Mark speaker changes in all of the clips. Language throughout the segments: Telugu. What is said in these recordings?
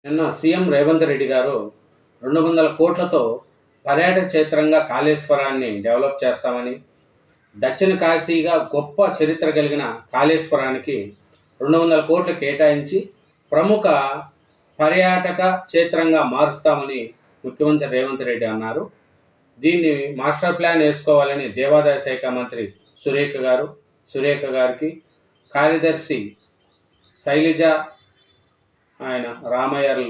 Speaker 1: నిన్న సీఎం రేవంత్ రెడ్డి గారు 200 కోట్లతో పర్యాటక క్షేత్రంగా కాళేశ్వరాన్ని డెవలప్ చేస్తామని, దక్షిణ కాశీగా గొప్ప చరిత్ర కలిగిన కాళేశ్వరానికి 200 కోట్లు కేటాయించి ప్రముఖ పర్యాటక క్షేత్రంగా మారుస్తామని ముఖ్యమంత్రి రేవంత్ రెడ్డి అన్నారు. దీన్ని మాస్టర్ ప్లాన్ వేసుకోవాలని దేవాదాయ శాఖ మంత్రి సురేఖ గారికి, కార్యదర్శి శైలజ ఆయన రామయ్యర్లు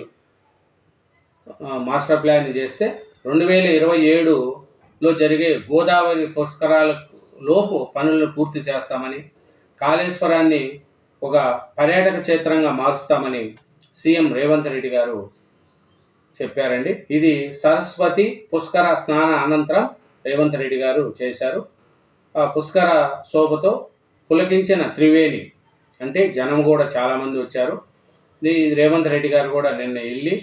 Speaker 1: మాస్టర్ ప్లాన్ చేస్తే 2027లో జరిగే గోదావరి పుష్కరాల లోపు పనులను పూర్తి చేస్తామని, కాళేశ్వరాన్ని ఒక పర్యాటక క్షేత్రంగా మారుస్తామని సీఎం రేవంత్ రెడ్డి గారు చెప్పారండి. ఇది సరస్వతి పుష్కర స్నాన అనంతరం రేవంత్ రెడ్డి గారు చేశారు. ఆ పుష్కర శోభతో పులకించిన త్రివేణి అంటే జనం కూడా చాలామంది వచ్చారు. రేవంత్ రెడ్డి గారు కూడా నిన్న వెళ్ళి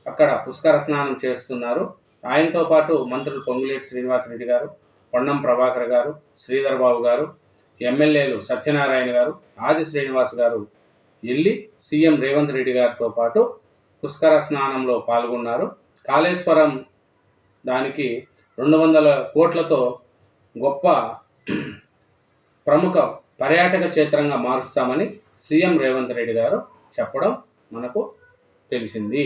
Speaker 1: అక్కడ పుష్కర స్నానం చేస్తున్నారు. ఆయనతో పాటు మంత్రులు పొంగులేటి శ్రీనివాసరెడ్డి గారు, పొన్నం ప్రభాకర్ గారు, శ్రీధర్ బాబు గారు, ఎమ్మెల్యేలు సత్యనారాయణ గారు, ఆది శ్రీనివాస్ గారు వెళ్ళి సీఎం రేవంత్ రెడ్డి గారితో పాటు పుష్కర స్నానంలో పాల్గొన్నారు. కాళేశ్వరం దానికి 200 కోట్లతో గొప్ప ప్రముఖ పర్యాటక క్షేత్రంగా మారుస్తామని సీఎం రేవంత్ రెడ్డి గారు చెప్పడం మనకు తెలిసింది.